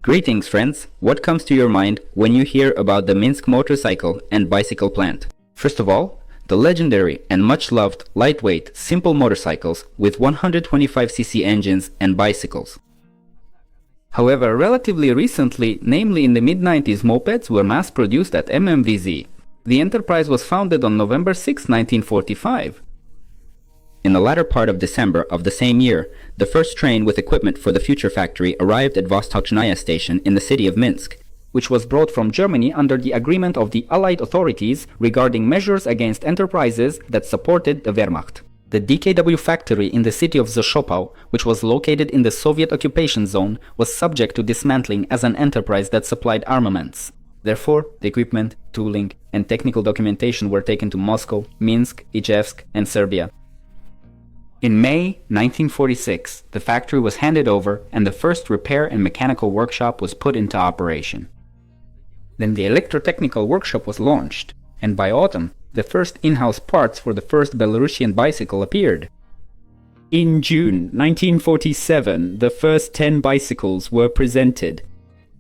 Greetings friends, what comes to your mind when you hear about the Minsk motorcycle and bicycle plant? First of all, the legendary and much loved lightweight, simple motorcycles with 125cc engines and bicycles. However, relatively recently, namely in the mid-90s, mopeds were mass-produced at MMVZ. The enterprise was founded on November 6, 1945. In the latter part of December of the same year, the first train with equipment for the future factory arrived at Vostochnaya station in the city of Minsk, which was brought from Germany under the agreement of the Allied authorities regarding measures against enterprises that supported the Wehrmacht. The DKW factory in the city of Zashopau, which was located in the Soviet occupation zone, was subject to dismantling as an enterprise that supplied armaments. Therefore, the equipment, tooling, and technical documentation were taken to Moscow, Minsk, Ijevsk, and Serbia. In May 1946, the factory was handed over and the first repair and mechanical workshop was put into operation. Then the electrotechnical workshop was launched, and by autumn, the first in-house parts for the first Belarusian bicycle appeared. In June 1947, the first 10 bicycles were presented.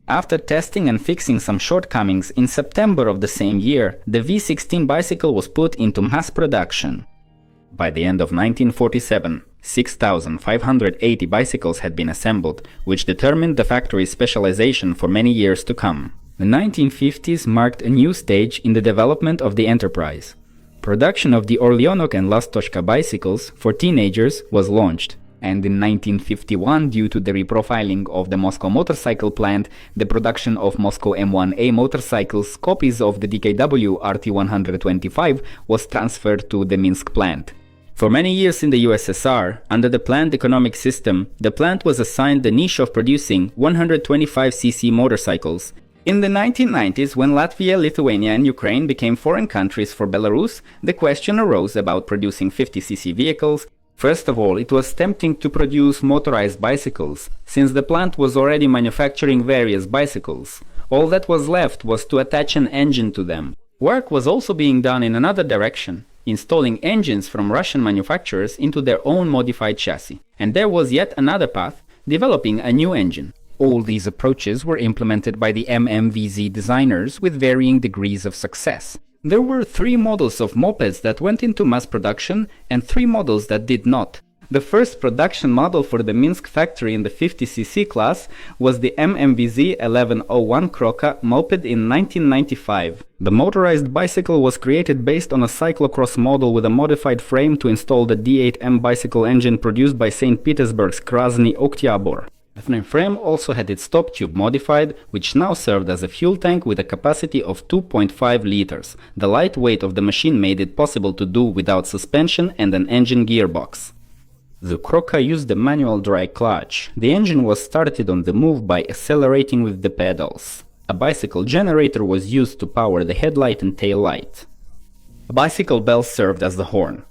After testing and fixing some shortcomings, in September of the same year, the V16 bicycle was put into mass production. By the end of 1947, 6,580 bicycles had been assembled, which determined the factory's specialization for many years to come. The 1950s marked a new stage in the development of the enterprise. Production of the Orlyonok and Lastochka bicycles for teenagers was launched, and in 1951, due to the reprofiling of the Moscow motorcycle plant, the production of Moscow M1A motorcycles, copies of the DKW RT125, was transferred to the Minsk plant. For many years in the USSR, under the planned economic system, the plant was assigned the niche of producing 125cc motorcycles. In the 1990s, when Latvia, Lithuania and Ukraine became foreign countries for Belarus, the question arose about producing 50cc vehicles. First of all, it was tempting to produce motorized bicycles, since the plant was already manufacturing various bicycles. All that was left was to attach an engine to them. Work was also being done in another direction, installing engines from Russian manufacturers into their own modified chassis. And there was yet another path, developing a new engine. All these approaches were implemented by the MMVZ designers with varying degrees of success. There were 3 models of mopeds that went into mass production and 3 models that did not. The first production model for the Minsk factory in the 50cc class was the MMVZ 1101 Krokha Moped in 1995. The motorized bicycle was created based on a cyclocross model with a modified frame to install the D8M bicycle engine produced by St. Petersburg's Krasny Oktyabr. The frame also had its top tube modified, which now served as a fuel tank with a capacity of 2.5 liters. The light weight of the machine made it possible to do without suspension and an engine gearbox. The Krokha used a manual dry clutch. The engine was started on the move by accelerating with the pedals. A bicycle generator was used to power the headlight and tail light. A bicycle bell served as the horn.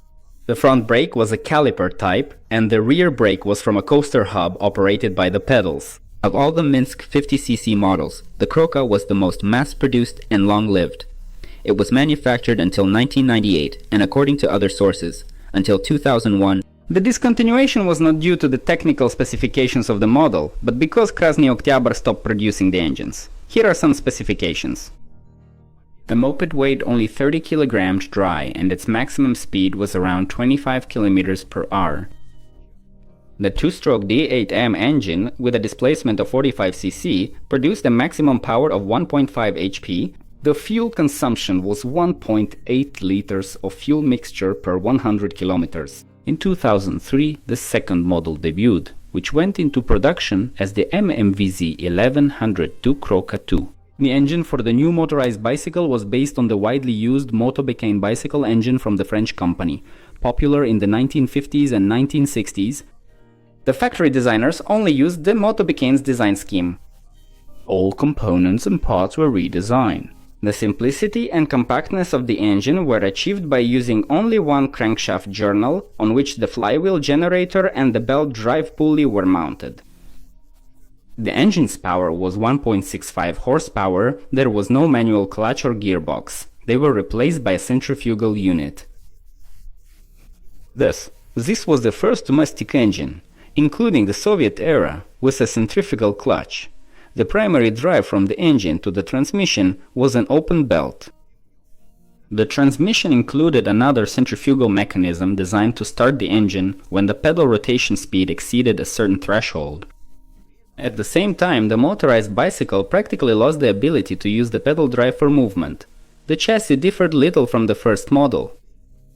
The front brake was a caliper type, and the rear brake was from a coaster hub operated by the pedals. Of all the Minsk 50cc models, the Krokha was the most mass-produced and long-lived. It was manufactured until 1998, and according to other sources, until 2001. The discontinuation was not due to the technical specifications of the model, but because Krasny Oktyabr stopped producing the engines. Here are some specifications. The moped weighed only 30 kilograms dry and its maximum speed was around 25 kilometers per hour. The 2-stroke D8M engine with a displacement of 45cc produced a maximum power of 1.5 HP. The fuel consumption was 1.8 liters of fuel mixture per 100 kilometers. In 2003, the second model debuted, which went into production as the MMVZ 1102 Krokha 2. The engine for the new motorized bicycle was based on the widely used Motobécane bicycle engine from the French company, popular in the 1950s and 1960s. The factory designers only used the Motobécane's design scheme. All components and parts were redesigned. The simplicity and compactness of the engine were achieved by using only one crankshaft journal on which the flywheel generator and the belt drive pulley were mounted. The engine's power was 1.65 horsepower. There was no manual clutch or gearbox. They were replaced by a centrifugal unit. This was the first domestic engine, including the Soviet era, with a centrifugal clutch. The primary drive from the engine to the transmission was an open belt. The transmission included another centrifugal mechanism designed to start the engine when the pedal rotation speed exceeded a certain threshold. At the same time, the motorized bicycle practically lost the ability to use the pedal drive for movement. The chassis differed little from the first model.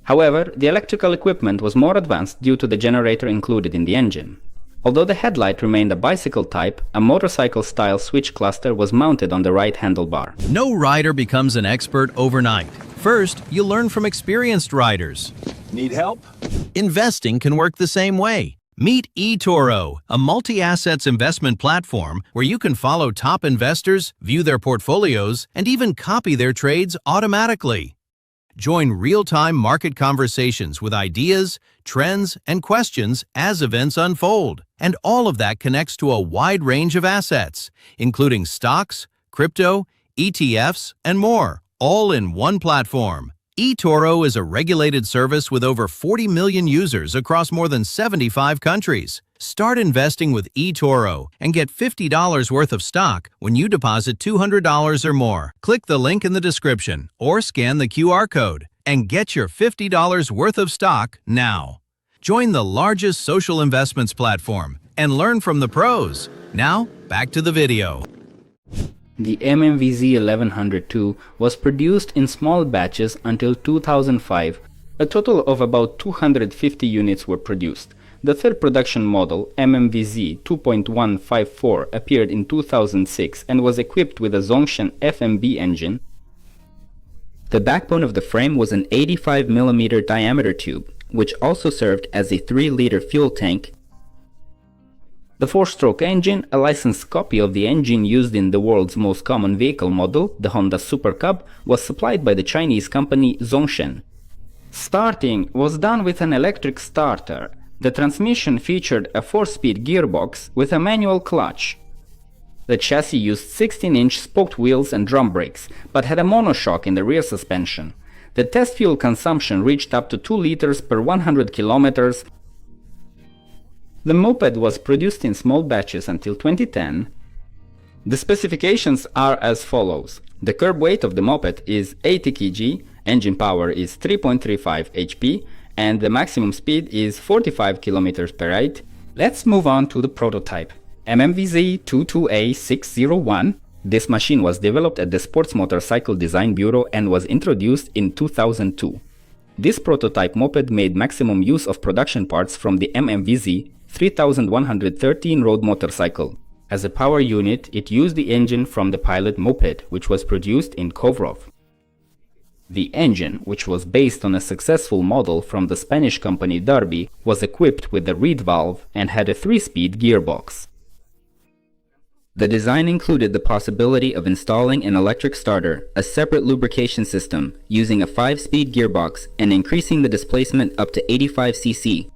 However, the electrical equipment was more advanced due to the generator included in the engine. Although the headlight remained a bicycle type, a motorcycle-style switch cluster was mounted on the right handlebar. No rider becomes an expert overnight. First, you learn from experienced riders. Need help? Investing can work the same way. Meet eToro, a multi-assets investment platform where you can follow top investors, view their portfolios, and even copy their trades automatically. Join real-time market conversations with ideas, trends, and questions as events unfold. And all of that connects to a wide range of assets, including stocks, crypto, ETFs, and more, all in one platform. eToro is a regulated service with over 40 million users across more than 75 countries. Start investing with eToro and get $50 worth of stock when you deposit $200 or more. Click the link in the description or scan the QR code and get your $50 worth of stock now. Join the largest social investments platform and learn from the pros. Now, back to the video. The MMVZ 1102 was produced in small batches until 2005. A total of about 250 units were produced. The third production model, MMVZ 2.154, appeared in 2006 and was equipped with a Zhongshan FMB engine. The backbone of the frame was an 85 mm diameter tube, which also served as a 3-liter fuel tank. The 4-stroke engine, a licensed copy of the engine used in the world's most common vehicle model, the Honda Super Cub, was supplied by the Chinese company Zhongshan. Starting was done with an electric starter. The transmission featured a 4-speed gearbox with a manual clutch. The chassis used 16-inch spoked wheels and drum brakes, but had a monoshock in the rear suspension. The test fuel consumption reached up to 2 liters per 100 kilometers. The Moped was produced in small batches until 2010. The specifications are as follows. The curb weight of the Moped is 80 kg, engine power is 3.35 HP, and the maximum speed is 45 km per hour. Let's move on to the prototype. MMVZ 22A601. This machine was developed at the Sports Motorcycle Design Bureau and was introduced in 2002. This prototype moped made maximum use of production parts from the MMVZ 3113 road motorcycle. As a power unit, it used the engine from the Pilot Moped, which was produced in Kovrov. The engine, which was based on a successful model from the Spanish company Derby, was equipped with a reed valve and had a 3-speed gearbox. The design included the possibility of installing an electric starter, a separate lubrication system, using a 5-speed gearbox, and increasing the displacement up to 85 cc.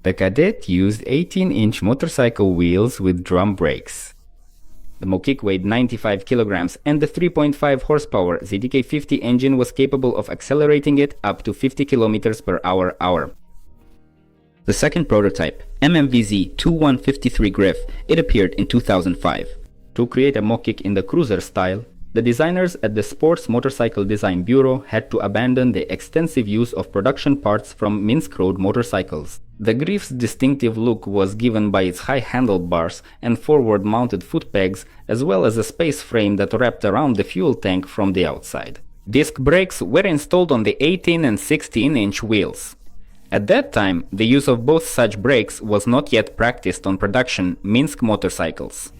The Cadet used 18-inch motorcycle wheels with drum brakes. The Mokik weighed 95 kilograms and the 3.5 horsepower ZDK50 engine was capable of accelerating it up to 50 kilometers per hour. The second prototype, MMVZ 2153 Griff, it appeared in 2005. To create a Mokik in the cruiser style, the designers at the Sports Motorcycle Design Bureau had to abandon the extensive use of production parts from Minsk road motorcycles. The Griff's distinctive look was given by its high handlebars and forward-mounted foot pegs, as well as a space frame that wrapped around the fuel tank from the outside. Disc brakes were installed on the 18 and 16-inch wheels. At that time, the use of both such brakes was not yet practiced on production Minsk motorcycles.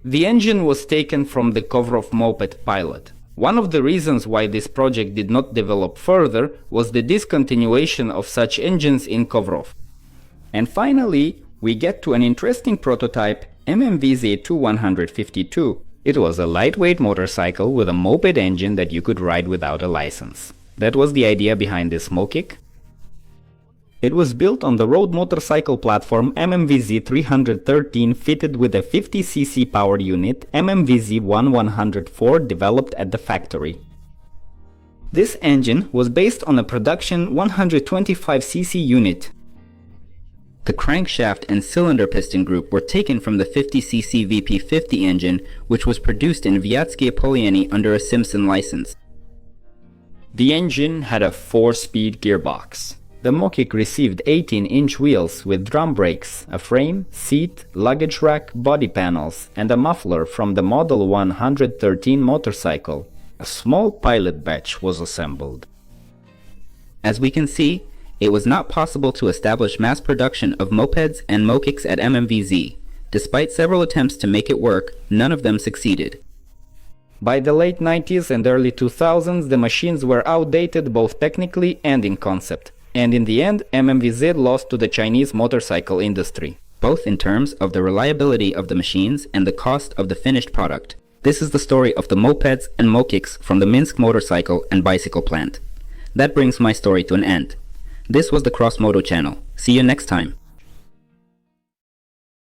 The engine was taken from the Kovrov Moped Pilot. One of the reasons why this project did not develop further was the discontinuation of such engines in Kovrov. And finally, we get to an interesting prototype, MMVZ 2152. It was a lightweight motorcycle with a moped engine that you could ride without a license. That was the idea behind this Mokik. It was built on the road motorcycle platform MMVZ 313 fitted with a 50cc power unit MMVZ 1104 developed at the factory. This engine was based on a production 125cc unit. The crankshaft and cylinder piston group were taken from the 50cc VP50 engine, which was produced in Vyatsky Polieni under a Simpson license. The engine had a 4-speed gearbox. The Mokik received 18-inch wheels with drum brakes, a frame, seat, luggage rack, body panels, and a muffler from the Model 113 motorcycle. A small pilot batch was assembled. As we can see, it was not possible to establish mass production of mopeds and mokiks at MMVZ. Despite several attempts to make it work, none of them succeeded. By the late 90s and early 2000s, the machines were outdated both technically and in concept. And in the end, MMVZ lost to the Chinese motorcycle industry, both in terms of the reliability of the machines and the cost of the finished product. This is the story of the mopeds and mokiks from the Minsk motorcycle and bicycle plant. That brings my story to an end. This was the Cross Moto channel. See you next time.